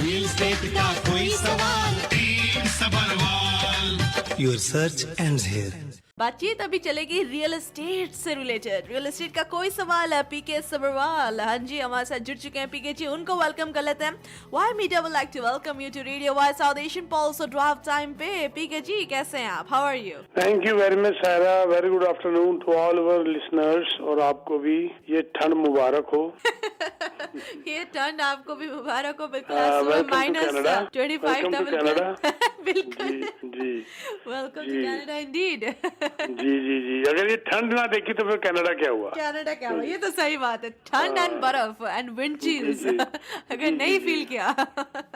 Real estate का कोई सवाल, team Sabharwal. Your search ends here. बातचीत अभी चलेगी रियल एस्टेट से रिलेटेड। रियल एस्टेट का कोई सवाल है, पीके सबरवाल हाँ जी हमारे साथ जुड़ चुके हैं। पीके जी, उनको वेलकम कर लेते हैं। Y media would like to welcome you to radio Y South Asian pulse और ड्राइव टाइम पे। पीके जी कैसे हैं आप? How are you? Thank you very much Sara, very good afternoon to all our listeners, और आपको भी ये ठंड मुबारक हो। ये ठंड आपको भी मुबारक हो। बिल्कुल -25 बिल्कुल जी वेलकम टू कनाडा इंडीड। जी जी जी, अगर ये ठंड ना देखी तो फिर कनाडा क्या हुआ? कनाडा क्या हुआ? ये तो सही बात है। ठंड एंड बर्फ एंड विंड चिल्स अगर नहीं फील किया।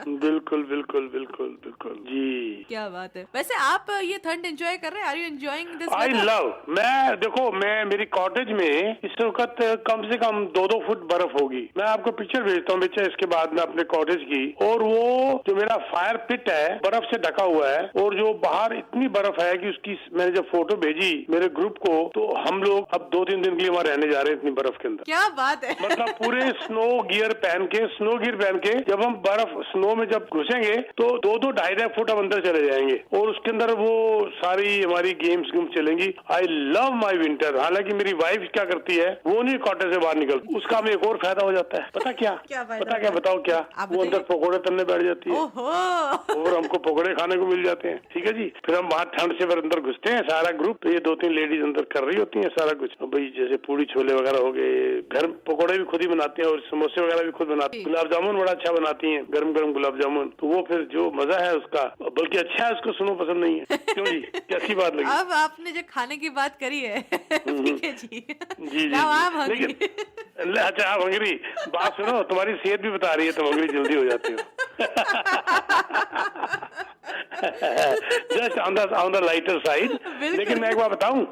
बिल्कुल बिल्कुल बिल्कुल बिल्कुल जी, क्या बात है। वैसे आप ये ठंड एंजॉय कर रहे हैं? Are you enjoying this? I love. मैं देखो, मैं मेरी कॉटेज में इस वक्त कम से कम 2-2 फुट बर्फ होगी। मैं आपको पिक्चर भेजता हूँ बच्चा इसके बाद में अपने कॉटेज की, और वो जो मेरा फायर पिट है बर्फ से ढका हुआ है, और जो बाहर इतनी बर्फ है कि उसकी मैंने जब फोटो भेजी मेरे ग्रुप को, तो हम लोग अब 2-3 दिन के लिए वहाँ रहने जा रहे हैं इतनी बर्फ के अंदर। क्या बात है। मतलब पूरे स्नो गियर पहन के जब हम बर्फ स्नो में जब घुसेंगे तो 2-2 2.5 फुट हम अंदर चले जाएंगे, और उसके अंदर वो सारी हमारी गेम्स चलेंगी। I love my winter. हालांकि मेरी वाइफ क्या करती है, वो नहीं कॉटेज से बाहर निकलती। उसका हमें एक और फायदा हो जाता है, पता क्या? पता क्या? बताओ क्या? वो अंदर पकौड़े तलने बैठ जाती है और हमको पकौड़े खाने को मिल जाते हैं। ठीक है जी, फिर हम बाहर ठंड से फिर अंदर घुसते हैं सारा ग्रुप। तो ये 2-3 लेडीज अंदर कर रही होती हैं सारा कुछ, भाई जैसे पूड़ी छोले वगैरह हो गए, घर पकौड़े भी खुद ही बनाती हैं, और समोसे वगैरह भी खुद बनाती हैं। गुलाब जामुन बड़ा अच्छा बनाती हैं, गरम गरम गुलाब जामुन। तो वो फिर जो मजा है उसका, बल्कि अच्छा है, उसको सुनो पसंद नहीं है। क्यों जी, कैसी बात लगी? अब आपने जो खाने की बात करी है ठीक है जी जी जी, लेकिन अच्छा आप हंगरी, बात सुनो, तुम्हारी सेहत भी बता रही है तुम हंगरी जल्दी हो जाते हो। Just on the lighter side. लेकिन मैं एक बार बताऊं,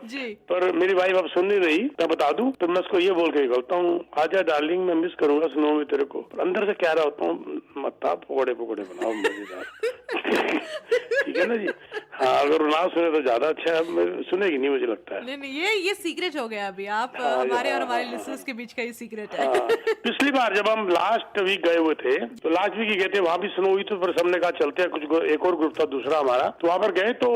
पर मेरी वाइफ अब सुन नहीं रही, मैं बता दूं तो मैं उसको ये बोल के निकलता हूँ, आजा डार्लिंग मैं मिस करूंगा स्नो में तेरे को। पर अंदर से कह रहा होता हूँ, मत्ता पकौड़े बनाओ मजेदार। ठीक है ना जी? हाँ, अगर ना सुने तो ज्यादा अच्छा है, सुनेगी नहीं मुझे लगता है। नहीं ये सीक्रेट हो गया अभी आप हमारे और हमारे लिसनर्स के बीच का ये सीक्रेट है। पिछली बार जब हम लास्ट वीक गए हुए थे, तो लास्ट वीक ही गए थे, वहाँ भी स्नो हुई, तो फिर सबने कहा चलते हैं, कुछ एक और ग्रुप था दूसरा हमारा, तो वहाँ पर गए तो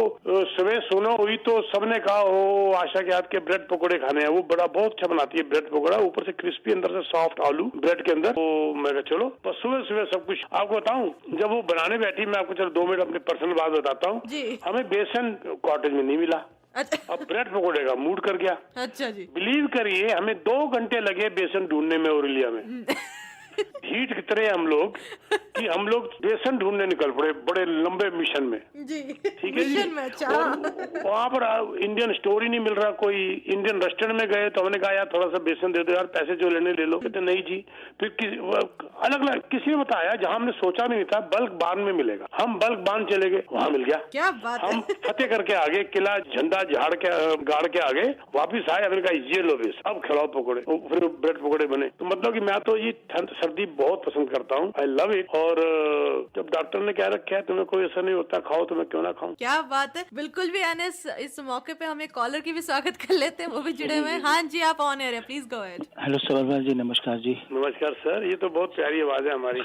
सुबह स्नो हुई, तो सबने कहा ओ आशा के हाथ के ब्रेड पकौड़े खाने हैं। वो बड़ा बहुत अच्छा बनाती है ब्रेड पकौड़ा, ऊपर से क्रिस्पी, अंदर से सॉफ्ट आलू ब्रेड के अंदर। तो मैं कहा चलो बस सुबह सुबह सब कुछ आपको बताऊं। जब वो बनाने बैठी, मैं आपको चलो 2 मिनट अपनी पर्सनल बात बताता हूँ। हमें बेसन कॉटेज में नहीं मिला। अच्छा। अब ब्रेड पकौड़े का मूड कर गया। अच्छा जी। बिलीव करिए, हमें 2 घंटे लगे बेसन ढूंढने में औरलिया में। हीट कितने हम लोग कि हम लोग बेसन ढूंढने निकल पड़े बड़े लंबे मिशन में जी। ठीक है जी। वहाँ पर इंडियन स्टोर ही नहीं मिल रहा। कोई इंडियन रेस्टोरेंट में गए तो हमने कहा यार थोड़ा सा बेसन दे दो यार, पैसे जो लेने ले लो। कहते नहीं जी। फिर अलग अलग किसी ने बताया जहाँ हमने सोचा नहीं था, बल्क बांध में मिलेगा। हम बल्क बांध चले गए, वहाँ मिल गया। क्या बात हम फतेह करके आगे, किला झंडा झाड़ के गाड़ के आगे वापिस आए, हमने कहा ये लो बेस, अब खिलाओ पकौड़े। फिर ब्रेड पकौड़े बने। तो मतलब कि मैं तो ये सर्दी बहुत पसंद करता हूँ, आई लव इट। और जब डॉक्टर ने कह रखा है तुम्हें कोई असर नहीं होता, खाओ तो मैं क्यों ना खाऊं। क्या बात है, बिल्कुल भी। अनस इस मौके पे हम एक कॉलर की भी स्वागत कर लेते हैं, वो भी जुड़े हुए हैं। हाँ जी, आप ऑन एयर है, please go ahead. Hello Sabharwal ji, नमस्कार जी। नमस्कार सर, ये तो बहुत प्यारी आवाज है हमारी।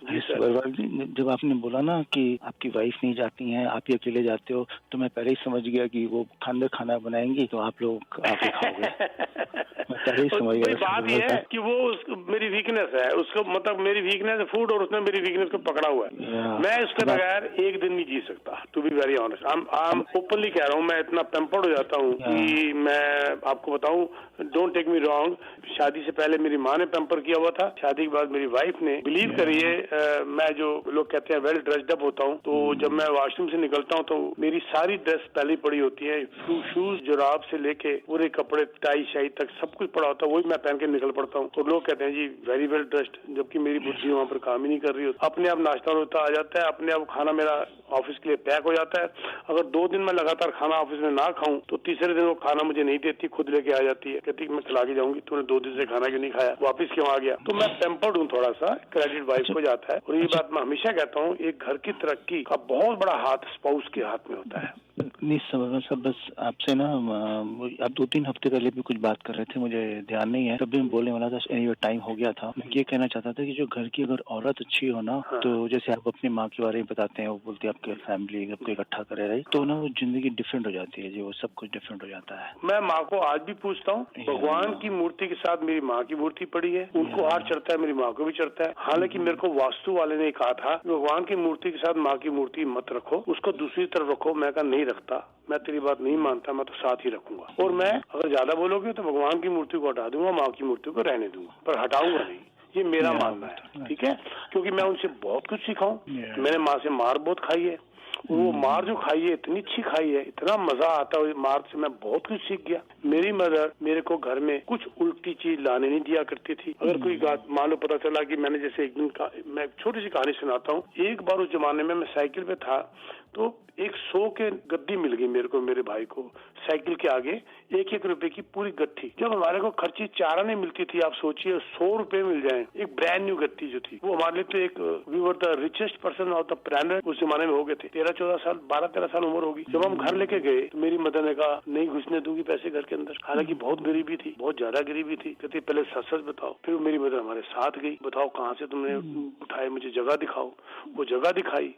जी सबरवाल जी, जब आपने बोला ना कि आपकी वाइफ नहीं जाती हैं, आप ही अकेले जाते हो, तो मैं पहले ही समझ गया कि वो खाना बनाएंगी तो आप लोग आके खाओगे। मैं पहले ही समझ गया। बात ये है कि वो मेरी वीकनेस है, उसको मतलब मेरी वीकनेस है फूड, और उसने मेरी वीकनेस को पकड़ा हुआ है। मैं इसके बगैर एक दिन नहीं जी सकता, to be very honest. I am openly कह रहा हूँ, मैं इतना पैम्पर्ड हो जाता हूँ कि मैं आपको बताऊँ, डोंट टेक मी रॉन्ग, शादी से पहले मेरी माँ ने पैम्पर किया हुआ था, शादी के बाद मेरी वाइफ ने। बिलीव करिए, मैं जो लोग कहते हैं वेल ड्रेस्ड अप होता हूँ, तो जब मैं वॉशरूम से निकलता हूँ तो मेरी सारी ड्रेस पहले ही पड़ी होती है, शूज जुराब से लेके पूरे कपड़े टाई शाई तक सब कुछ पड़ा होता है, वही मैं पहन के निकल पड़ता हूँ। तो लोग कहते हैं जी वेरी वेल ड्रेस्ड, जबकि मेरी बुद्धि वहाँ पर काम ही नहीं कर रही होती। अपने आप नाश्ता रोता आ जाता है, अपने आप खाना मेरा ऑफिस के लिए पैक हो जाता है। अगर 2 दिन मैं लगातार खाना ऑफिस में ना खाऊं तो तीसरे दिन वो खाना मुझे नहीं देती, खुद लेके आ जाती है, कहती मैं खिला के जाऊंगी, तूने 2 दिन से खाना क्यों नहीं खाया, वापिस क्यों आ गया। तो मैं पैम्पर्ड हूँ थोड़ा सा, क्रेडिट वाइफ को जाता है। और ये बात मैं हमेशा कहता हूँ, एक घर की तरक्की का बहुत बड़ा हाथ स्पाउस के हाथ में होता है। नहीं समझ सब, बस आपसे ना आप 2-3 हफ्ते पहले भी कुछ बात कर रहे थे, मुझे ध्यान नहीं है, तभी मैं बोलने वाला था, एनीवे टाइम हो गया था। मैं ये कहना चाहता था कि जो घर की अगर औरत अच्छी हो ना, तो जैसे आप अपनी माँ के बारे में बताते हैं, वो बोलती है आपके फैमिली आपको इकट्ठा करे रही, तो ना वो जिंदगी डिफरेंट हो जाती है जी, वो सब कुछ डिफरेंट हो जाता है। मैं माँ को आज भी पूछता हूँ, भगवान की मूर्ति के साथ मेरी माँ की मूर्ति पड़ी है, उनको हार चढ़ता है, मेरी माँ को भी चढ़ता है। हालांकि मेरे को वास्तु वाले ने कहा था भगवान की मूर्ति के साथ माँ की मूर्ति मत रखो, उसको दूसरी तरफ रखो। मैं कहा नहीं रखता, मैं तेरी बात नहीं मानता, मैं तो साथ ही रखूंगा। और मैं अगर ज्यादा बोलोगे तो भगवान की मूर्ति को हटा दूंगा, माँ की मूर्ति को रहने दूंगा, पर हटाऊंगा नहीं। ये मेरा मानना है, ठीक है, क्योंकि मैं उनसे बहुत कुछ सीखा हूँ। मैंने माँ से मार बहुत खाई है, वो मार जो खाई है इतनी अच्छी खाई है, इतना मजा आता है मार से, मैं बहुत कुछ सीख गया। मेरी मदर मेरे को घर में कुछ उल्टी चीज लाने नहीं दिया करती थी। अगर कोई मान लो पता चला कि मैंने जैसे एक दिन मैं छोटी सी कहानी सुनाता हूँ। एक बार उस जमाने में मैं साइकिल पे था, तो एक 100 के गद्दी मिल गई मेरे को, मेरे भाई को, साइकिल के आगे 1-1 रुपए की पूरी गट्ठी। जब हमारे को खर्ची चारा नहीं मिलती थी, आप सोचिए 100 रुपए मिल जाए एक ब्रांड न्यू गट्ठी जो थी, वो हमारे लिए तो एक we were the richest person of the planet उस जमाने में हो गए थे। 13-14 साल 12-13 साल उम्र होगी। जब हम घर लेके गए तो मेरी मदर ने कहा नहीं घुसने दूंगी पैसे घर के अंदर। हालांकि बहुत गरीबी थी, बहुत ज्यादा गरीबी थी। कहती पहले सच बताओ। फिर मेरी मदर हमारे साथ गई, बताओ कहाँ से तुमने उठाए, मुझे जगह दिखाओ। वो जगह दिखाई।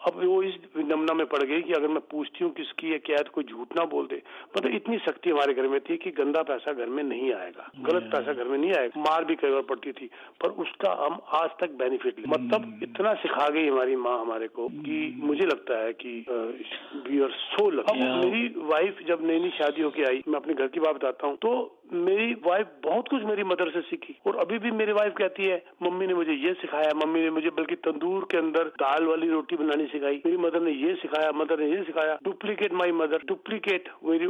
अब वो इस विडम्बना में पड़ गई कि अगर मैं पूछती हूँ किसकी है क्या है तो कोई झूठ ना बोल दे। मतलब इतनी सख्ती हमारे घर में थी कि गंदा पैसा घर में नहीं आएगा, गलत पैसा घर में नहीं आएगा। मार भी कई बार पड़ती थी, पर उसका हम आज तक बेनिफिट ले। मतलब इतना सिखा गई हमारी माँ हमारे को कि मुझे लगता है कि वी आर सो लकी। अब मेरी वाइफ जब नई नई शादी होके आई, मैं अपने घर की बात बताता हूँ, तो मेरी वाइफ बहुत कुछ मेरी मदर से सीखी। और अभी भी मेरी वाइफ कहती है मम्मी ने मुझे ये सिखाया, मम्मी ने मुझे बल्कि तंदूर के अंदर दाल वाली रोटी बनानी सिखाई, मेरी मदर ने ये सिखाया, मदर ने ये सिखाया। Duplicate my mother, duplicate. मेरी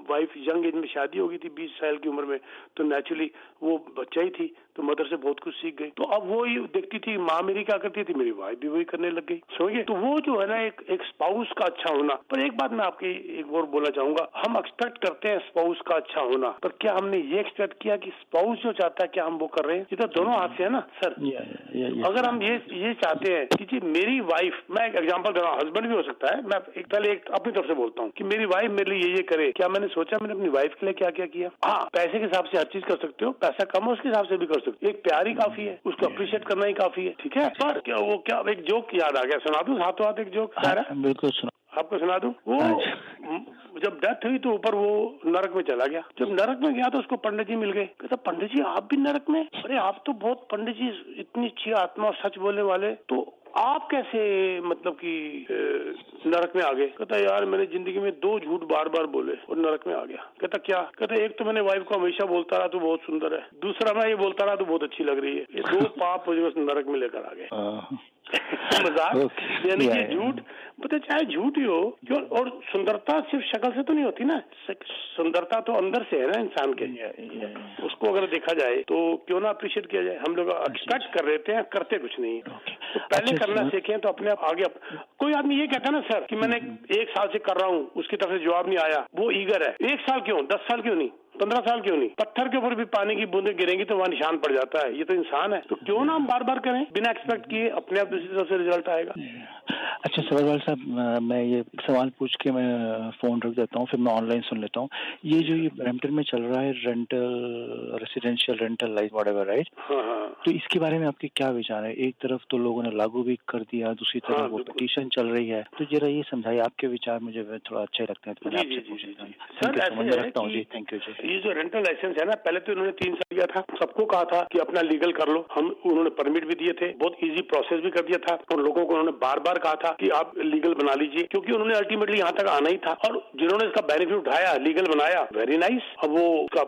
वाइफ यंग एज में शादी हो गई थी, 20 साल की उम्र में, तो नेचुरली वो बच्चा ही थी, तो मदर से बहुत कुछ सीख गई। तो अब वो ही देखती थी माँ मेरी क्या करती थी, मेरी वाइफ भी वही करने लग गई। समझिए, तो वो जो है ना एक स्पाउस का अच्छा होना। पर एक बात मैं आपके एक और बोलना चाहूंगा, हम एक्सपेक्ट करते हैं स्पाउस का अच्छा होना, पर क्या हमने ये एक्सपेक्ट किया कि स्पाउस जो चाहता है क्या हम वो कर रहे हैं? ये तो दोनों हाथ से है ना सर। अगर हम ये चाहते हैं कि जी मेरी वाइफ, मैं एक एग्जांपल दे रहा हूँ, हस्बैंड भी हो सकता है, मैं पहले एक अपनी तरफ से बोलता हूँ कि मेरी वाइफ मेरे लिए ये करे, क्या मैंने सोचा मैंने अपनी वाइफ के लिए क्या क्या किया? हाँ, पैसे के हिसाब से हर चीज कर सकते हो, पैसा कम हो उसके हिसाब से भी कर सकते हो, एक प्यार ही काफी है, उसको अप्रिशिएट करना ही काफी है, ठीक है। पर क्या एक जोक याद आ गया, सुना दूं हाथों हाथ एक जोक? बिल्कुल सुना, आपको सुना दूं। वो जब डेथ हुई तो ऊपर वो नरक में चला गया। जब नरक में गया तो उसको पंडित जी मिल गए। कहता पंडित जी आप भी नरक में? अरे आप तो बहुत, पंडित जी इतनी अच्छी आत्मा, सच बोलने वाले, तो आप कैसे मतलब कि नरक में आ गए? कहता यार मैंने जिंदगी में 2 झूठ बार बार बोले और नरक में आ गया। कहता क्या? कहता एक तो मैंने वाइफ को हमेशा बोलता रहा तो बहुत सुंदर है, दूसरा मैं ये बोलता रहा तो बहुत अच्छी लग रही है। ये 2 पाप मुझे बस नरक में लेकर आ गए। मजाक, यानी कि झूठ, पता चाहे झूठ ही हो क्यों, और सुंदरता सिर्फ शक्ल से तो नहीं होती ना, सुंदरता तो अंदर से है ना इंसान के। उसको अगर देखा जाए तो क्यों ना अप्रिशिएट किया जाए। हम लोग एक्सपेक्ट कर रहे हैं, करते कुछ नहीं। तो पहले करना सीखें तो अपने आप आगे। कोई आदमी ये कहता है ना सर कि मैंने 1 साल से कर रहा हूँ, उसकी तरफ से जवाब नहीं आया, वो ईगर है। 1 साल क्यों, 10 साल क्यों नहीं, 15 साल क्यों नहीं? पत्थर के ऊपर भी पानी की बूंदें गिरेंगी तो वहाँ निशान पड़ जाता है। ये तो इंसान है, तो क्यों ना हम बार बार करें बिना एक्सपेक्ट किए, अपने आप दूसरी तरफ से रिजल्ट आएगा। अच्छा सवाल साहब, मैं ये सवाल पूछ के मैं फोन रख देता हूँ, फिर मैं ऑनलाइन सुन लेता हूँ। ये जो ये ब्रैम्पटन में चल रहा है rental, residential rental life whatever, right? तो इसके बारे में आपके क्या विचार है? एक तरफ तो लोगों ने लागू भी कर दिया, दूसरी तरफ वो पिटीशन चल रही है, तो जरा ये समझाइए, आपके विचार मुझे थोड़ा अच्छे लगते हैं तो मैं आपसे पूछता हूँ। सर रखता हूँ जी, थैंक यू जी। ये जो रेंटल लाइसेंस है ना, पहले तो उन्होंने 3 साल दिया था, सबको कहा था कि अपना लीगल कर लो। उन्होंने परमिट भी दिए थे, बहुत इजी प्रोसेस भी कर दिया था, और लोगों को उन्होंने बार बार कहा था कि आप लीगल बना लीजिए, क्योंकि उन्होंने अल्टीमेटली यहाँ तक आना ही था। और जिन्होंने इसका बेनिफिट उठाया, लीगल बनाया, वेरी नाइस। अब वो उसका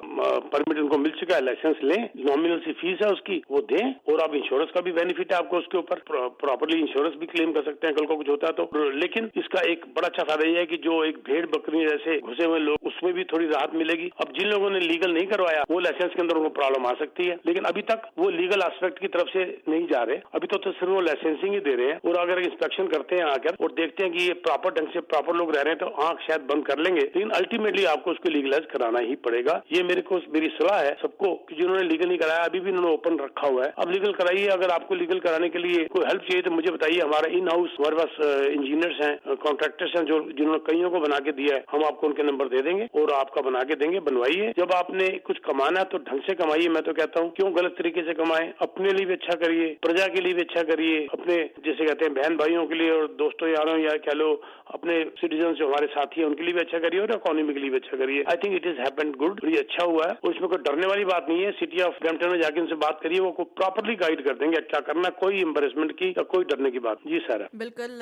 परमिट उनको मिल चुका है, लाइसेंस लें, नॉमिनल सी फीस है उसकी, वो दें, और आप इंश्योरेंस का भी बेनिफिट है आपको उसके ऊपर, प्रॉपर्ली इंश्योरेंस भी क्लेम कर सकते हैं कल को कुछ होता है तो। लेकिन इसका एक बड़ा अच्छा फायदा ये है कि जो एक भेड़ बकरी जैसे घुसे हुए लोग, उसमें भी थोड़ी राहत मिलेगी। अब जिन लोगों ने लीगल नहीं करवाया वो लाइसेंस के अंदर उनको प्रॉब्लम आ सकती है, लेकिन अभी तक वो लीगल एस्पेक्ट की तरफ से नहीं जा रहे, अभी तो सिर्फ वो लाइसेंसिंग ही दे रहे हैं। और अगर इंस्पेक्शन करते हैं आकर और देखते हैं कि ये प्रॉपर ढंग से प्रॉपर लोग रह रहे हैं तो आंख शायद बंद कर लेंगे, लेकिन अल्टीमेटली आपको उसको लीगलाइज कराना ही पड़ेगा। ये मेरी सलाह है सबको कि जिन्होंने लीगल नहीं कराया अभी भी उन्होंने ओपन रखा हुआ है, अब लीगल कराइए। अगर आपको लीगल कराने के लिए कोई हेल्प चाहिए तो मुझे बताइए, हमारा इन हाउस हमारे पास इंजीनियर्स हैं, कॉन्ट्रैक्टर्स हैं, जो जिन्होंने कईयों को बना के दिया है, हम आपको उनके नंबर दे देंगे और आपका बना के देंगे। बनवाइए। जब आपने कुछ कमाना है तो ढंग से कमाइए। मैं तो कहता हूँ क्यों गलत तरीके से कमाएं, अपने लिए भी अच्छा करिए, प्रजा के लिए भी अच्छा करिए, अपने जैसे कहते हैं बहन भाइयों के लिए और दोस्तों यारों या कह लो अपने सिटीजन जो हमारे साथी हैं उनके लिए भी अच्छा करिए और इकोनॉमी के लिए भी अच्छा करिए। I think it is happened good, ये अच्छा हुआ है और इसमें कोई डरने वाली बात नहीं है। सिटी ऑफ ब्रैम्पटन में जाके उनसे बात करिए, वो प्रॉपरली गाइड कर देंगे क्या करना, कोई एम्बेरसमेंट की या कोई डरने की बात। जी सर। बिल्कुल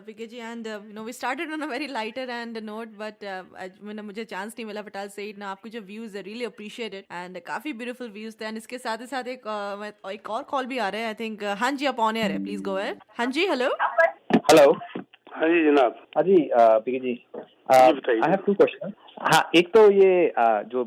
PK ji, and we started on a very lighter and note, but मुझे चांस नहीं मिला, बट आई से इट ना, आपके जो व्यूज है रियली अप्रिशिएटेड एंड काफी ब्यूटीफुल व्यूज थे। एंड इसके साथ ही साथ एक और कॉल भी आ रहा है, आई थिंक। हाँ जी, आप ऑन एयर है, प्लीज गो अहेड। हाँ जी, हेलो। हेलो। हाँ जी जनाब। हाँ जी पीके जी, आई हैव 2 क्वेश्चन। हाँ, एक तो ये जो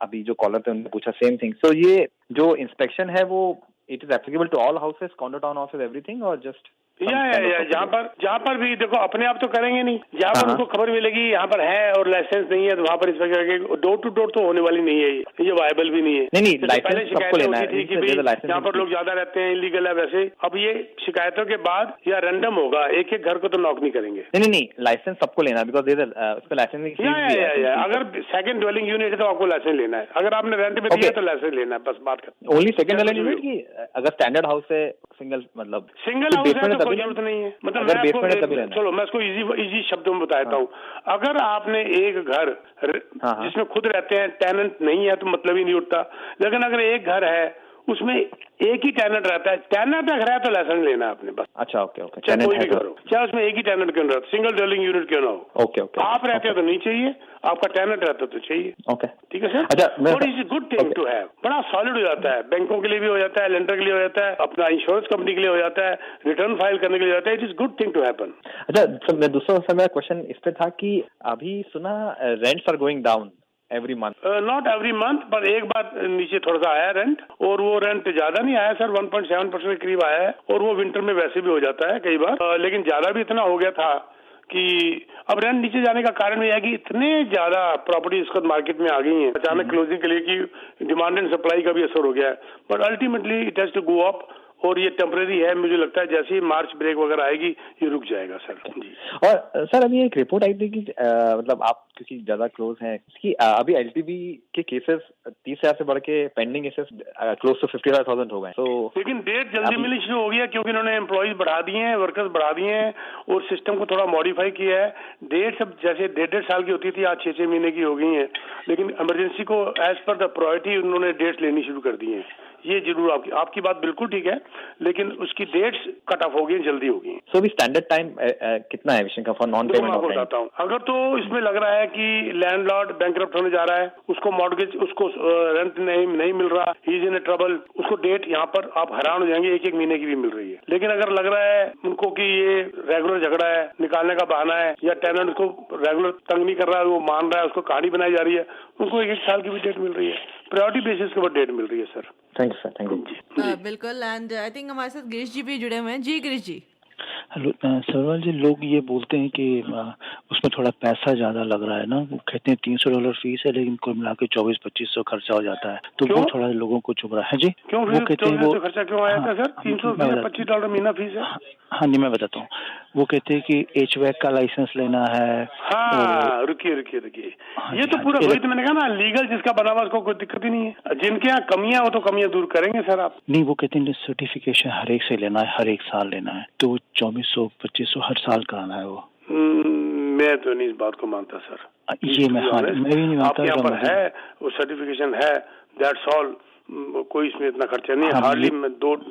अभी जो कॉलर थे उन्होंने पूछा सेम थिंग, सो ये जो इंस्पेक्शन है वो it is applicable to all houses, condo town houses, everything, और जस्ट जहाँ पर भी देखो अपने आप तो करेंगे नहीं, जहाँ पर उनको खबर मिलेगी यहाँ पर है और लाइसेंस नहीं है तो वहाँ पर इंस्पेक्शन, डोर टू डोर तो होने वाली नहीं है, ये वायबल भी नहीं है। नहीं, पहले शिकायतें होती थी कि भाई यहाँ पर लोग ज्यादा रहते हैं, इलीगल है, वैसे अब ये शिकायतों के बाद या रैंडम होगा, एक एक घर को तो नॉक नहीं करेंगे। नहीं, लाइसेंस सबको लेना है, बिकॉज उसका लाइसेंस अगर सेकंड ड्वेलिंग यूनिट है तो आपको लाइसेंस लेना है, अगर आपने रेंट पे दिया तो लाइसेंस लेना है, बस बात कर। ओनली सेकंड ड्वेलिंग यूनिट की? अगर स्टैंडर्ड हाउस है, सिंगल मतलब सिंगल हाउस है तो कोई जरूरत नहीं है। मतलब चलो मैं इसको इजी शब्दों में बताता हूँ। अगर आपने एक घर जिसमें खुद रहते हैं, टेनेंट नहीं है तो मतलब ही नहीं उठता, लेकिन अगर एक घर है उसमें एक ही टेनेंट रहता है, टेनेंट अगर है तो लाइसेंस लेना है आपने, बस। अच्छा, ओके। चाहे कोई भी घर हो, चाहे उसमें एक ही टेनेंट क्यों ना हो, सिंगल ड्वेलिंग यूनिट क्यों ना हो। ओके। आप रहते हो तो नहीं चाहिए, आपका टेनेंट रहता तो चाहिए। ओके, ठीक है सर। अच्छा, और is good thing to have, बड़ा सॉलिड हो जाता है, बैंकों के लिए भी हो जाता है, लेंडर के लिए हो जाता है, अपना इंश्योरेंस कंपनी के लिए हो जाता है, रिटर्न फाइल करने के लिए हो जाता है। It is good thing to happen. अच्छा सर, मैं दूसरा मेरा क्वेश्चन इस पे था कि अभी सुना rents are going down every month. Not every month, पर एक बार नीचे थोड़ा सा आया रेंट, और वो रेंट ज्यादा नहीं आया सर, 1.7% के करीब आया है, और वो विंटर में वैसे भी हो जाता है कई बार, लेकिन ज्यादा भी इतना हो गया था कि अब रेंट नीचे जाने का कारण यह है कि इतने ज्यादा प्रॉपर्टी इस वक्त मार्केट में आ गई हैं अचानक क्लोजिंग के लिए कि डिमांड एंड सप्लाई का भी असर हो गया है, but ultimately it has to go up, और ये टेम्परेरी है। मुझे लगता है जैसे ही मार्च ब्रेक वगैरह आएगी ये रुक जाएगा सर। जी। और सर अभी एक रिपोर्ट आई थी कि मतलब आप क्योंकि ज्यादा क्लोज हैं कि अभी एलटीवी के केसेस 30,000 से बढ़ के पेंडिंग केसेस क्लोज टू 55,000 हो गए। तो लेकिन डेट जल्दी मिलनी शुरू हो गया क्योंकि इन्होंने एम्प्लॉइज बढ़ा दिए हैं, वर्कर्स बढ़ा दिए हैं और सिस्टम को थोड़ा मॉडिफाई किया है। डेट सब जैसे 1.5 साल की होती थी आज 6 महीने की हो गई है, लेकिन इमरजेंसी को एज पर द प्रायोरिटी उन्होंने डेट्स लेनी शुरू कर दी है। ये जरूर आपकी बात बिल्कुल ठीक है, लेकिन उसकी डेट्स कट ऑफ हो गई, जल्दी हो गई। सो भी स्टैंडर्ड टाइम कितना है विषय का for non payment of rent? अगर तो इसमें लग रहा है कि लैंडलॉर्ड बैंकरप्ट होने जा रहा है, उसको मॉर्गेज, उसको रेंट नहीं मिल रहा, ही इज इन ट्रबल, उसको डेट यहाँ पर आप हैरान हो जाएंगे, 1-1 महीने की भी मिल रही है। लेकिन अगर लग रहा है उनको कि ये रेगुलर झगड़ा है, निकालने का बहाना है, या टेनेंट उसको रेगुलर तंग नहीं कर रहा है, वो मान रहा है, उसको कहानी बनाई जा रही है, उनको 1-1 साल की भी डेट मिल रही है, प्रायोरिटी बेसिस के ऊपर डेट मिल रही है sir. Thank you sir, thank you. बिल्कुल, एंड आई थिंक हमारे साथ गिरीश जी भी जुड़े हुए हैं। जी गिरीश जी। हेलो सरवाल जी, लोग ये बोलते हैं कि उसमें थोड़ा पैसा ज्यादा लग रहा है ना, वो कहते हैं $300 फीस है लेकिन कुल मिला के 2400-2500 खर्चा हो जाता है, तो वो थोड़ा लोगों को चुभ रहा है। जी क्यों वो कहते हैं वो खर्चा क्यों आया था सर? $325 महीना फीस है। हाँ जी, मैं बताता हूँ। वो कहते हैं कि HVAC का लाइसेंस लेना है। हाँ, रुकिए ये तो पूरा वही तो मैंने कहा ना, लीगल जिसका बना हुआ उसको कोई दिक्कत ही नहीं है। जिनके यहाँ कमियां हो तो कमियां दूर करेंगे सर आप। नहीं, वो कहते हैं सर्टिफिकेशन हर एक से लेना है, हर एक साल लेना है, तो 2400-2500 हर साल कराना है वो। मैं तो नहीं इस बात को मानता सर। ये मैं भी नहीं मानता। यहाँ पर है वो सर्टिफिकेशन है, दैट्स ऑल, कोई इसमें इतना खर्चा नहीं है। हार्डली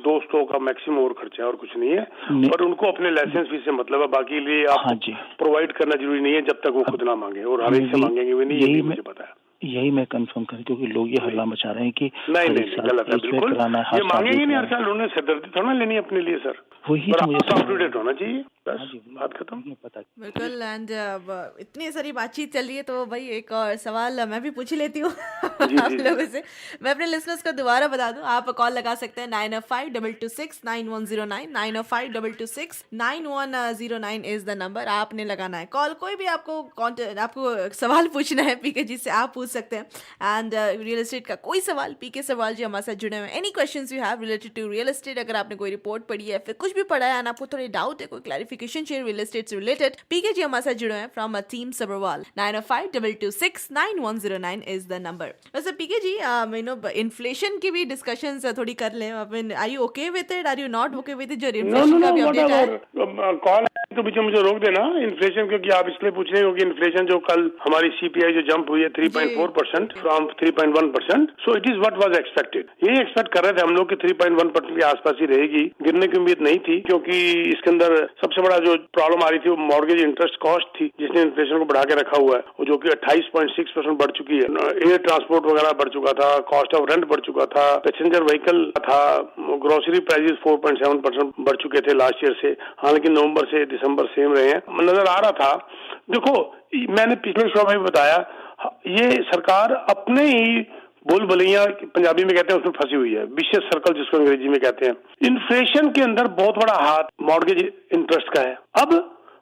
दोस्तों का मैक्सिमम और खर्चा है और कुछ नहीं है, पर उनको अपने लाइसेंस फीस से मतलब है, बाकी लिए आप प्रोवाइड करना जरूरी नहीं है जब तक वो खुद ना मांगे, और हर एक से मांगेंगे भी नहीं, ये मुझे पता है। यही मैं कंफर्म करूं क्योंकि लोग ये हल्ला मचा रहे हैं कि नहीं गलत है बिल्कुल, ये मांगेंगे नहीं हर साल, उन्होंने सिरदर्दी थोड़ा लेनी है अपने लिए सर, वही तो मुझे अप टू डेट होना चाहिए। बस हाँ जी, बात खत्म। मुझे पता। बिल्कुल। एंड इतनी सारी बातचीत चल रही है तो भाई एक और सवाल मैं भी पूछ ही लेती हूँ आप लोगों से। मैं अपने लिसनर्स को दोबारा बता दूं, आप कॉल लगा सकते हैं 905-226-9109, 905-226-9109 इज द नंबर। आपने लगाना है कॉल, कोई भी आपको सवाल पूछना है पीके जी से आप पूछ सकते हैं। एंड रियल एस्टेट का कोई सवाल, पीके सवाल जी हमारे साथ जुड़े हुए हैं। Any questions you have related to real estate, अगर आपने कोई रिपोर्ट पढ़ी है फिर कुछ भी पढ़ा है एंड आपको थोड़े डाउट है, कोई क्लैरिफिकेशन चाहिए रियल एस्टेट से रिलेटेड, पीके जी हमारे साथ जुड़े हैं from team Sabharwal. 905-226-9109 is the number. वैसे पीके जी इन्फ्लेशन की भी डिस्कशंस थोड़ी कर लें। Are you okay with it, are you not okay with it, जो इन्फ्लेशन का भी अपडेट है? कॉल तो मुझे रोक देना इन्फ्लेशन, क्योंकि आप इसलिए पूछ रहे हो कि इन्फ्लेशन जो कल हमारी सीपीआई जो जंप हुई है 3.4% from 3.1%, so it is what was expected. यही एक्सपेक्ट कर रहे थे हम लोग कि 3.1% के आसपास ही रहेगी, गिरने की उम्मीद नहीं थी, क्योंकि इसके अंदर सबसे बड़ा जो प्रॉब्लम आ रही थी वो मॉर्गेज इंटरेस्ट कॉस्ट थी, जिसने इन्फ्लेशन को बढ़ा के रखा हुआ है, जो कि 28.6% बढ़ चुकी है। एयर ट्रांसपोर्ट वगैरह बढ़ चुका था, कॉस्ट ऑफ रेंट बढ़ चुका था, पैसेंजर व्हीकल था, ग्रोसरी प्राइसेस 4.7% बढ़ चुके थे लास्ट ईयर से। हालांकि नवंबर से दिसंबर सेम रहे हैं, नजर आ रहा था। देखो मैंने पिछले शो में भी बताया, ये सरकार अपने ही बोल भलैया पंजाबी में कहते हैं उसमें फंसी हुई है, विशियस सर्कल जिसको अंग्रेजी में कहते हैं। इन्फ्लेशन के अंदर बहुत बड़ा हाथ मॉर्गेज इंटरेस्ट का है। अब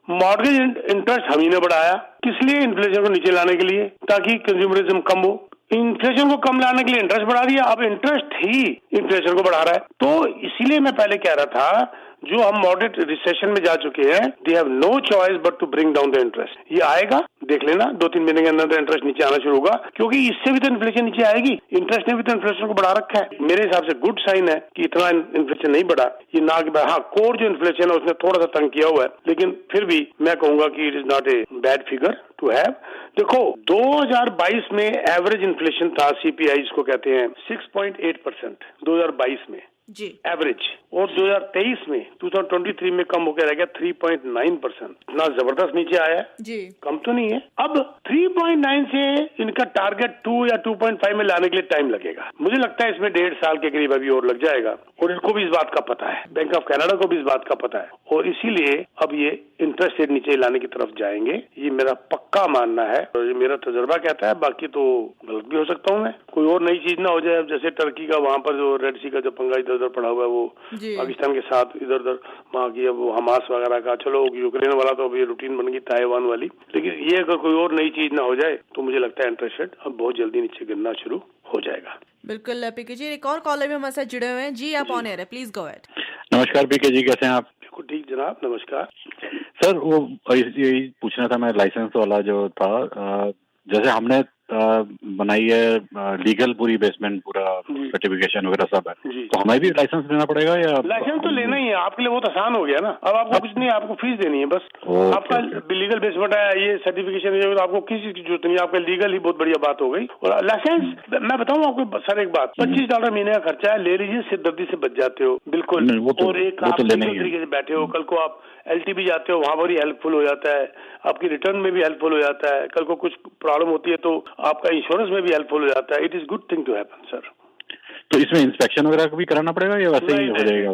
मॉर्गेज इंटरेस्ट हम ही ने बढ़ाया, किस लिए? इन्फ्लेशन को नीचे लाने के लिए, ताकि कंज्यूमरिज्म कम हो। इन्फ्लेशन को कम लाने के लिए इंटरेस्ट बढ़ा दिया, अब इंटरेस्ट ही इन्फ्लेशन को बढ़ा रहा है। तो इसीलिए मैं पहले कह रहा था, जो हम मॉडरेट रिसेशन में जा चुके हैं, they have no choice but to bring down the interest. ये आएगा, देख लेना 2-3 महीने के अंदर इंटरेस्ट नीचे आना शुरू होगा, क्योंकि इससे भी तो इन्फ्लेशन नीचे आएगी। इंटरेस्ट ने भी तो इन्फ्लेशन को बढ़ा रखा है। मेरे हिसाब से गुड साइन है कि इतना इन्फ्लेशन नहीं बढ़ा। ये ना कि हाँ, कोर जो इन्फ्लेशन है उसने थोड़ा सा तंग किया हुआ है, लेकिन फिर भी मैं कहूंगा कि it is not a bad figure to have. देखो 2022 में एवरेज इन्फ्लेशन था, सीपीआई जिसको कहते हैं, 6.8% 2022 में जी एवरेज, और 2023 में 2023 में कम होकर रह गया 3.9%। इतना जबरदस्त नीचे आया है जी, कम तो नहीं है। अब 3.9 से इनका टारगेट 2 या 2.5 में लाने के लिए टाइम लगेगा। मुझे लगता है इसमें 1.5 साल के करीब अभी और लग जाएगा, और इनको भी इस बात का पता है, बैंक ऑफ कनाडा को भी इस बात का पता है, और इसीलिए अब ये इंटरेस्ट रेट नीचे लाने की तरफ जाएंगे। ये मेरा पक्का मानना है, और ये मेरा तजुर्बा कहता है, बाकी तो गलत भी हो सकता हूँ मैं। कोई और नई चीज ना हो जाए, जैसे टर्की का वहाँ पर जो रेड सी का जो पंगा इधर उधर पड़ा हुआ है, वो पाकिस्तान के साथ इधर उधर वहाँ की, अब वो हमास वगैरह का, चलो यूक्रेन वाला तो अभी रूटीन बन गई, ताइवान वाली, लेकिन ये अगर कोई और नई चीज ना हो जाए तो मुझे लगता है इंटरेस्ट रेट अब बहुत जल्दी नीचे गिरना शुरू हो जाएगा। बिल्कुल पीके जी। एक और कॉलर भी हमारे साथ जुड़े हुए हैं जी, आप ऑन एयर है, प्लीज गो अहेड। नमस्कार पीके जी, कैसे हैं आप? बिल्कुल ठीक जनाब, नमस्कार सर। वो यही पूछना था मैं, लाइसेंस वाला जो था, जैसे हमने बनाई है लीगल पूरी बेसमेंट, पूरा सर्टिफिकेशन वगैरह सब है, तो हमें भी लाइसेंस लेना पड़ेगा या? लाइसेंस तो लेना ही है, आपके लिए बहुत आसान हो गया ना। अब आपको कुछ नहीं, आपको फीस देनी है बस। आपका लीगल बेसमेंट है, ये सर्टिफिकेशन है, तो आपको किसी की जरूरत नहीं, आपका लीगल ही बहुत बढ़िया बात हो गई। और लाइसेंस मैं बताऊँ आपको सर एक बात, $25 महीने का खर्चा है, ले लीजिए, सिरदर्दी से बच जाते हो बिल्कुल। और एक आप तरीके से बैठे हो, कल को आप LTB जाते हो, वहां पर ही हेल्पफुल हो जाता है, आपकी रिटर्न में भी हेल्पफुल हो जाता है, कल को कुछ प्रॉब्लम होती है तो आपका इंश्योरेंस में भी हेल्पफुल हो जाता है। It is good thing to happen sir. तो इसमें इंस्पेक्शन वगैरह भी कराना पड़ेगा या वैसे ही हो जाएगा?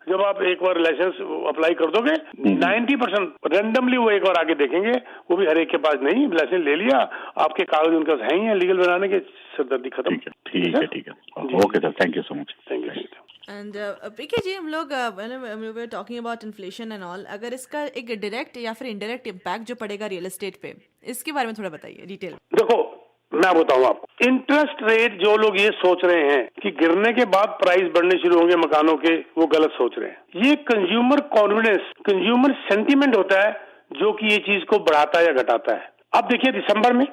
जब आप एक बार लाइसेंस अप्लाई कर दोगे, 90% रेंडमली वो एक बार आगे देखेंगे, वो भी हर एक के पास नहीं, लाइसेंस ले लिया, आपके कागज उनके पास है ही है लीगल बनाने के, सिरदर्दी खत्म। ठीक है, okay sir, thank you so much. Thank you. And PK ji, हम लोग talking about inflation and all, अगर इसका एक डायरेक्ट या फिर इनडायरेक्ट इम्पैक्ट जो पड़ेगा रियल एस्टेट पे, इसके बारे में थोड़ा बताइए डिटेल। देखो मैं बताऊं आपको, इंटरेस्ट रेट जो लोग ये सोच रहे हैं कि गिरने के बाद प्राइस बढ़ने शुरू होंगे मकानों के, वो गलत सोच रहे हैं। ये कंज्यूमर कॉन्फिडेंस, कंज्यूमर सेंटीमेंट होता है जो कि ये चीज को बढ़ाता है या घटाता है। अब देखिए दिसंबर में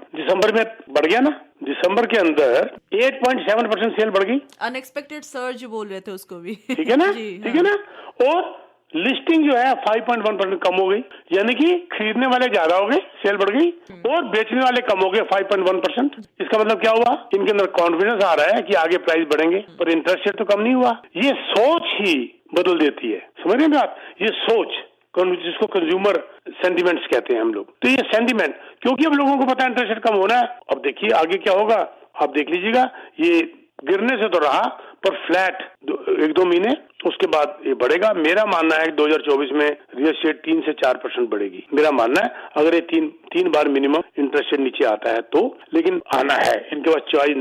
बढ़ गया ना, दिसंबर के अंदर 8.7% सेल बढ़ गई, अनएक्सपेक्टेड सर्ज बोल रहे थे उसको भी, ठीक है ना, ठीक है ना। और लिस्टिंग जो है 5.1% कम हो गई, यानी कि खरीदने वाले ज्यादा हो गए, सेल बढ़ गई, और बेचने वाले कम हो गए 5.1%। इसका मतलब क्या हुआ, इनके अंदर कॉन्फिडेंस आ रहा है कि आगे प्राइस बढ़ेंगे, पर इंटरेस्ट रेट तो कम नहीं हुआ। ये सोच ही बदल देती है, समझ रहे हैं आप, ये सोच जिसको कंज्यूमर सेंटिमेंट्स कहते हैं हम लोग। तो ये सेंटिमेंट, क्योंकि अब लोगों को पता है इंटरेस्ट रेट कम होना है, अब देखिए आगे क्या होगा, आप देख लीजिएगा, ये गिरने से तो रहा पर फ्लैट 1-2 महीने, उसके बाद ये बढ़ेगा। मेरा मानना है कि 2024 में रियल एस्टेट 3 से 4% बढ़ेगी, मेरा मानना है, अगर ये तीन बार मिनिमम इंटरेस्ट रेट नीचे आता है तो। लेकिन आना है, इनके पास चॉइस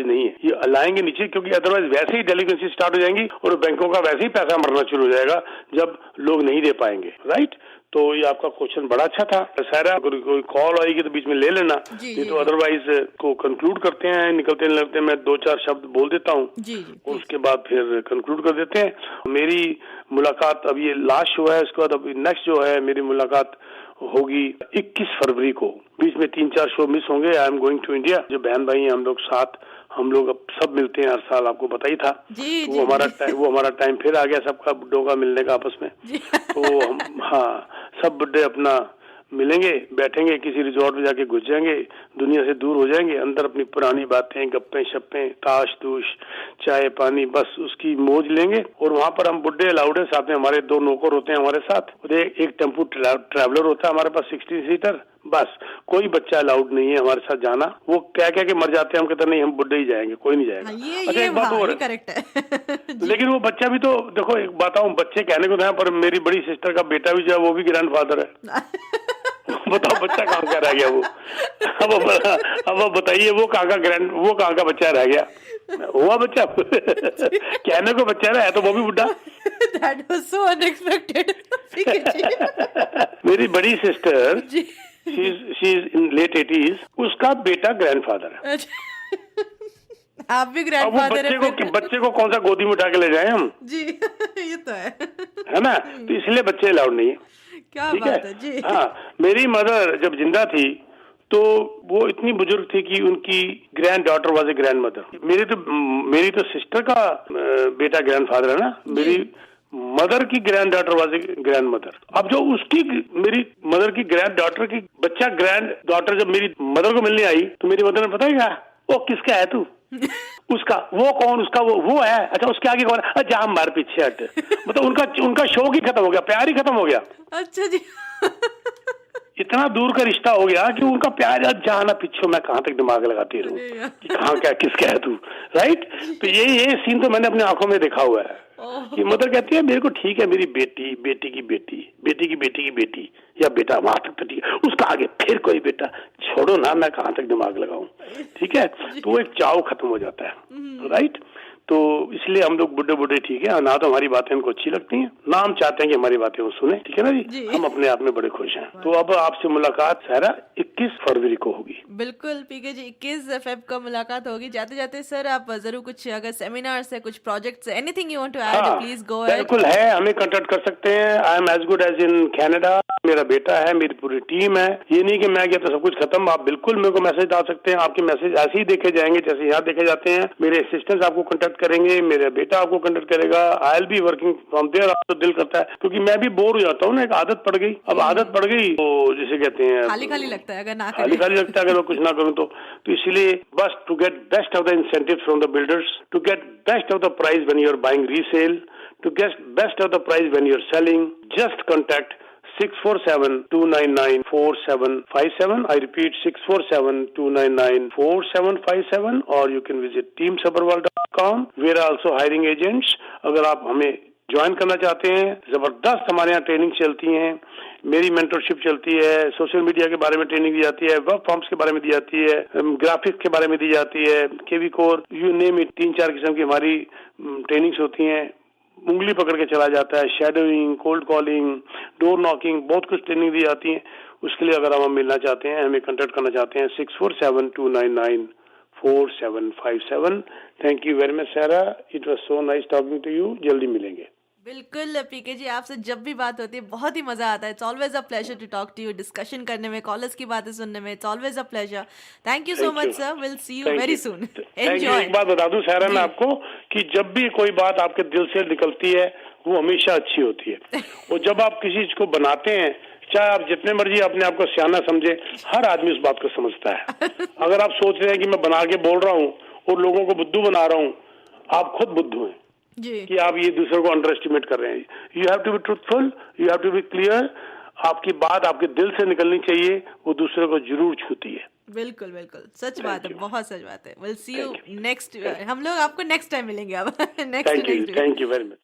नहीं है, ये लाएंगे नीचे, क्योंकि अदरवाइज वैसे ही डेलिक्वेंसी स्टार्ट हो जाएंगी और बैंकों का वैसे ही पैसा मरना शुरू हो जाएगा जब लोग नहीं दे पाएंगे, राइट। तो ये आपका क्वेश्चन बड़ा अच्छा था सारा। अगर कोई कॉल आएगी तो बीच में ले लेना, नहीं तो अदरवाइज को कंक्लूड करते हैं, निकलते मैं 2-4 शब्द बोल देता हूँ और उसके बाद फिर कंक्लूड कर देते हैं। मेरी मुलाकात, अब ये लास्ट शो है, उसके बाद अभी नेक्स्ट जो है मेरी मुलाकात होगी 21 फरवरी को। बीच में 3-4 शो मिस होंगे। I am going to India. जो बहन भाई हैं हम लोग अब सब मिलते हैं हर साल, आपको पता ही था। वो हमारा टाइम फिर आ गया सबका बुड्ढों का मिलने का आपस में। तो हम सब बुड्ढे अपना मिलेंगे, बैठेंगे, किसी रिजॉर्ट में जाके घुस जाएंगे, दुनिया से दूर हो जाएंगे, अंदर अपनी पुरानी बातें, गप्पे शप्पे, ताश तूश, चाय पानी, बस उसकी मौज लेंगे। और वहाँ पर हम बुड्ढे अलाउड है, साथ में हमारे 2 नौकर होते हैं हमारे साथ, और एक टेम्पो ट्रैवलर होता है हमारे पास 60 सीटर। बस कोई बच्चा अलाउड नहीं है हमारे साथ जाना। वो क्या के मर जाते हैं, हम कहते नहीं, हम बुड्ढे ही जाएंगे, कोई नहीं जाएगा। अच्छा, एक बात और करेक्ट है। लेकिन वो बच्चा भी तो देखो, एक बात हूँ, बच्चे कहने को था, पर मेरी बड़ी सिस्टर का बेटा भी जो है वो भी ग्रैंडफादर है। बताओ बच्चा कहाँ का रह गया वो? अब बताइए, वो कहाँ का बच्चा रह गया? हुआ बच्चा कहने को बच्चा है तो वो भी बुढ़ा। That was so unexpected. मेरी बड़ी sister, she is in late 80s, उसका बेटा ग्रैंडफादर है। आप भी ग्रैंडफादर हैं। बच्चे को कौन सा गोदी में उठा के ले जाए हम? जी ये तो है ना, तो इसलिए बच्चे अलाउड नहीं है। क्या बात है जी। हाँ, मेरी मदर जब जिंदा थी तो वो इतनी बुजुर्ग थी कि उनकी grand daughter was a grand mother. मेरी तो सिस्टर का बेटा ग्रैंडफादर है ना, मेरी मदर की grand daughter was a grand mother. अब जो उसकी, मेरी मदर की ग्रैंड डॉटर की बच्चा ग्रैंड डॉटर जब मेरी मदर को मिलने आई तो मेरी मदर ने पता है क्या, वो किसका है तू? उसका वो कौन? उसका वो है। अच्छा, उसके आगे कौन है? जा मार पीछे हट। मतलब उनका शौक ही खत्म हो गया, प्यार ही खत्म हो गया। अच्छा जी। इतना दूर का रिश्ता हो गया कि उनका प्यार, जाना पीछे, मैं कहाँ तक दिमाग लगाती रहूं कि कहाँ क्या किसका है तू, राइट। तो ये सीन तो मैंने अपनी आंखों में देखा हुआ है कि मदर कहती है मेरे को ठीक है, मेरी बेटी, बेटी की बेटी, बेटी की बेटी की बेटी या बेटा, वहां तक तो ठीक है, उसका आगे फिर कोई बेटा, छोड़ो ना, मैं कहाँ तक दिमाग लगाऊं, ठीक है। तो वो एक चाव खत्म हो जाता है, राइट। तो इसलिए हम लोग बुढ़े ठीक है ना, तो हमारी बातें उनको अच्छी लगती हैं, ना हम चाहते हैं कि हमारी बातें वो सुने, ठीक है ना जी। हम अपने आप में बड़े खुश हैं। तो अब आपसे मुलाकात सारा 21 फरवरी को होगी। बिल्कुल पीके जी, 21 फेब को मुलाकात होगी। जाते जाते सर आप जरूर कुछ अगर सेमिनार से, कुछ प्रोजेक्ट से, anything you want to add, please go ahead. बिल्कुल है, हमें कांटेक्ट कर सकते हैं। I am as good as in Canada, मेरा बेटा है, मेरी पूरी टीम है। ये नहीं कि मैं गया तो सब कुछ खत्म। आप बिल्कुल मेरे को मैसेज डाल सकते हैं, आपके मैसेज ऐसे ही देखे जाएंगे जैसे यहाँ देखे जाते हैं। मेरे असिस्टेंट्स आपको कांटेक्ट करेंगे, मेरा बेटा आपको कांटेक्ट करेगा। I will be working from there. आपको दिल करता है, क्योंकि मैं भी बोर हो जाता हूँ ना, एक आदत पड़ गई। अब आदत पड़ गई तो जिसे कहते हैं खाली लगता है, अगर ना खाली लगता है अगर मैं कुछ ना करूँ तो इसीलिए बस to get best of the incentive from the builders, to get best of the price when you are buying resale, to get best of the price when you're selling, just contact 647-299-4757. I repeat, 647-299-4757, or you can visit teamsabarwal.com. We are also hiring agents. अगर आप हमें join करना चाहते हैं, जबरदस्त हमारे यहाँ training चलती है, मेरी मेंटरशिप चलती है, सोशल मीडिया के बारे में ट्रेनिंग दी जाती है, वर्क फॉर्म्स के बारे में दी जाती है, ग्राफिक्स के बारे में दी जाती है, केवी कोर, यू नेम इट, 3-4 किस्म की हमारी ट्रेनिंग्स होती हैं। उंगली पकड़ के चला जाता है, shadowing, cold calling, door knocking, बहुत कुछ ट्रेनिंग दी जाती है। उसके लिए अगर हम मिलना चाहते हैं, हमें कांटेक्ट करना चाहते हैं, 647-299-4757। Thank you very much Sara, it was so nice talking to you. जल्दी मिलेंगे। बिल्कुल पीके जी, आपसे जब भी बात होती है बहुत ही मजा आता है। It's always a pleasure to talk to you, discussion करने में, कॉलर्स की बातें सुनने में। It's always a pleasure. Thank you so much sir, will see you very soon. Enjoy. एक बात बता दूं सारा मैं आपको कि जब भी कोई बात आपके दिल से निकलती है वो हमेशा अच्छी होती है। और जब आप किसी चीज को बनाते हैं, चाहे आप जितने मर्जी अपने आप को सियाना समझे, हर आदमी उस बात को समझता है। अगर आप सोच रहे हैं कि मैं बना के बोल रहा हूँ और लोगों को बुद्धू बना रहा हूँ, आप खुद बुद्धू हैं कि आप ये दूसरे को अंडर एस्टिमेट कर रहे हैं। You have to be truthful, you have to be clear. आपकी बात आपके दिल से निकलनी चाहिए, वो दूसरे को जरूर छूती है। बिल्कुल बिल्कुल, सच बात है, you. बहुत सच बात है। Will see you Thank next, हम लोग आपको नेक्स्ट टाइम मिलेंगे अब next thank you next thank you very much.